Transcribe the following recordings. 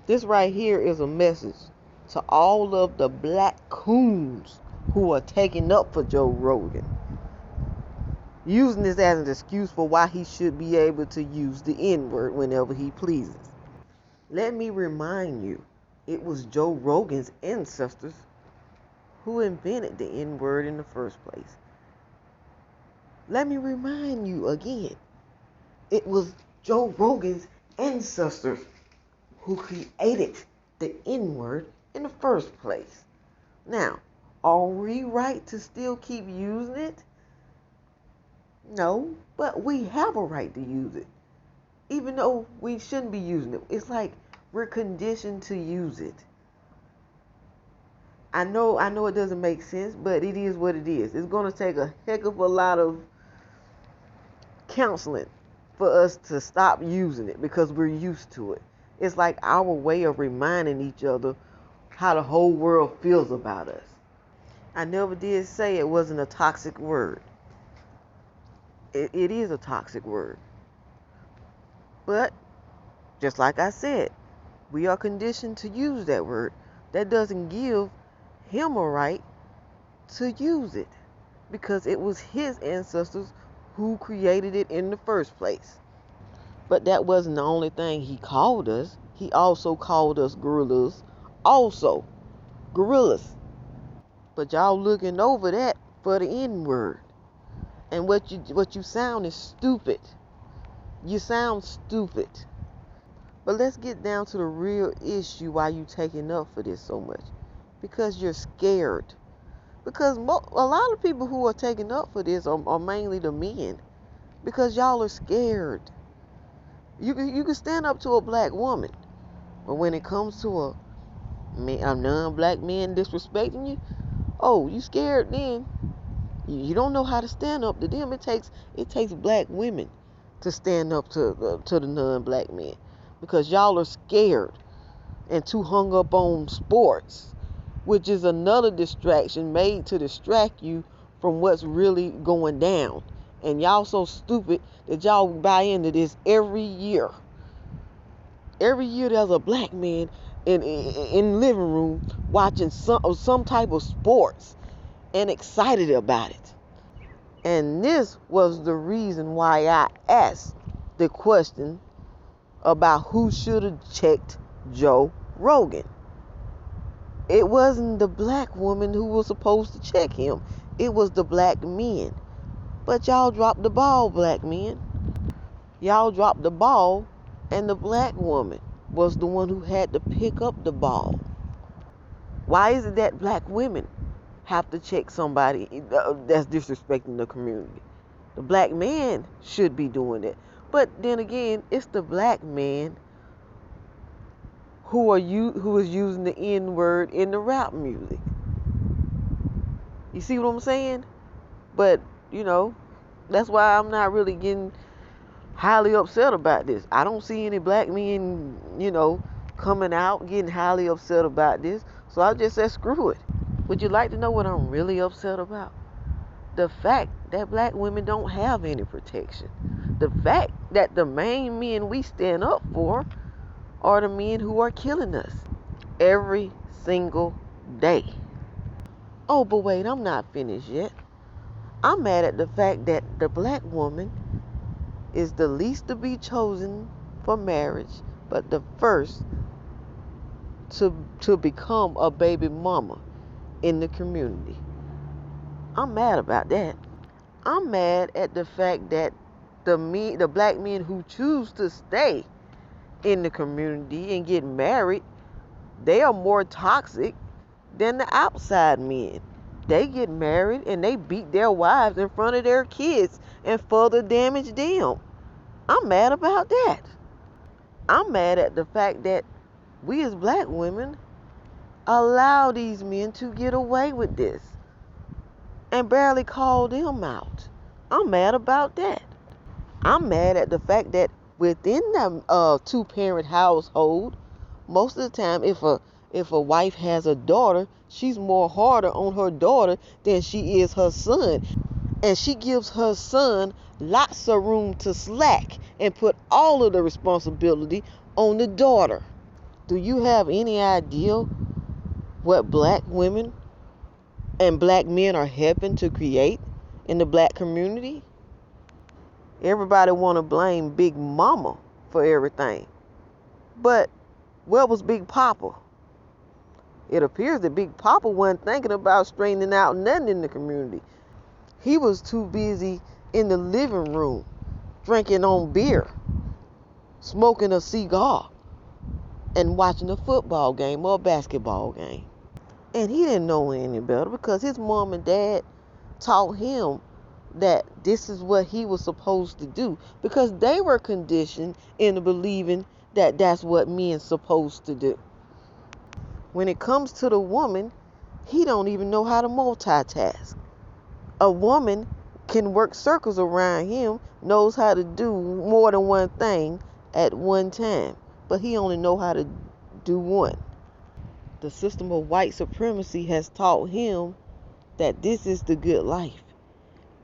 This right here is a message to all of the black coons who are taking up for Joe Rogan, using this as an excuse for why he should be able to use the N-word whenever he pleases. Let me remind you, it was Joe Rogan's ancestors who invented the N-word in the first place. Let me remind you again, it was Joe Rogan's ancestors who created the N-word in the first place. Now, are we right to still keep using it? No, but we have a right to use it. Even though we shouldn't be using it. It's like we're conditioned to use it. I know it doesn't make sense, but it is what it is. It's going to take a heck of a lot of counseling for us to stop using it because we're used to it. It's like our way of reminding each other how the whole world feels about us. I never did say it wasn't a toxic word. It is a toxic word. But, just like I said, we are conditioned to use that word. That doesn't give him a right to use it because it was his ancestors who created it in the first place. But that wasn't the only thing he called us. He also called us gorillas. Also, gorillas. But y'all looking over that for the N-word. And what you sound is stupid. You sound stupid. But let's get down to the real issue why you taking up for this so much. Because you're scared. Because a lot of people who are taking up for this are mainly the men. Because y'all are scared. You can stand up to a black woman. But when it comes to a non-black man disrespecting you, oh, you scared then. You don't know how to stand up to them. It takes black women to stand up to the non-black men because y'all are scared and too hung up on sports, which is another distraction made to distract you from what's really going down. And y'all so stupid that y'all buy into this every year. Every year there's a black man in the living room watching some type of sports and excited about it. And this was the reason why I asked the question about who should have checked Joe Rogan. It wasn't the black woman who was supposed to check him. It was the black men. But y'all dropped the ball, black men. Y'all dropped the ball, and the black woman was the one who had to pick up the ball. Why is it that black women have to check somebody that's disrespecting the community? The black man should be doing it. But then again, it's the black man who is using the N-word in the rap music. You see what I'm saying? But, that's why I'm not really getting highly upset about this. I don't see any black men, coming out getting highly upset about this. So I just said, screw it. Would you like to know what I'm really upset about? The fact that black women don't have any protection. The fact that the main men we stand up for are the men who are killing us every single day. Oh, but wait, I'm not finished yet. I'm mad at the fact that the black woman is the least to be chosen for marriage, but the first to become a baby mama in the community. I'm mad about that. I'm mad at the fact that the black men who choose to stay in the community and get married, they are more toxic than the outside men. They get married and they beat their wives in front of their kids and further damage them. I'm mad about that. I'm mad at the fact that we as black women allow these men to get away with this and barely call them out. I'm mad about that. I'm mad at the fact that within the two-parent household, most of the time, if a wife has a daughter, she's more harder on her daughter than she is her son. And she gives her son lots of room to slack and put all of the responsibility on the daughter. Do you have any idea what black women and black men are helping to create in the black community? Everybody want to blame Big Mama for everything. But where was Big Papa? It appears that Big Papa wasn't thinking about straightening out nothing in the community. He was too busy in the living room, drinking on beer, smoking a cigar, and watching a football game or a basketball game. And he didn't know any better because his mom and dad taught him that this is what he was supposed to do, because they were conditioned into believing that that's what men's supposed to do. When it comes to the woman, he don't even know how to multitask. A woman can work circles around him, knows how to do more than one thing at one time, but he only know how to do one. The system of white supremacy has taught him that this is the good life,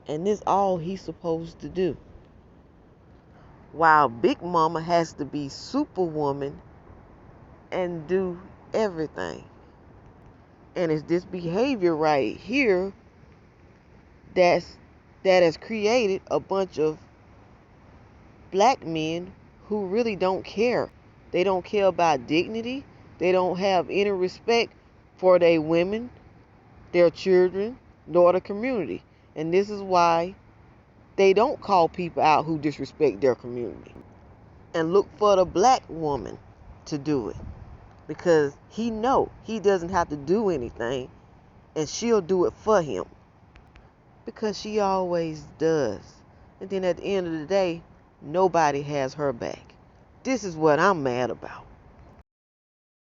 and this all he's supposed to do. While Big Mama has to be Superwoman and do everything. And it's this behavior right here that has created a bunch of black men who really don't care. They don't care about dignity. They don't have any respect for their women, their children, nor the community. And this is why they don't call people out who disrespect their community. And look for the black woman to do it. Because he doesn't have to do anything, and she'll do it for him. Because she always does. And then at the end of the day, nobody has her back. This is what I'm mad about.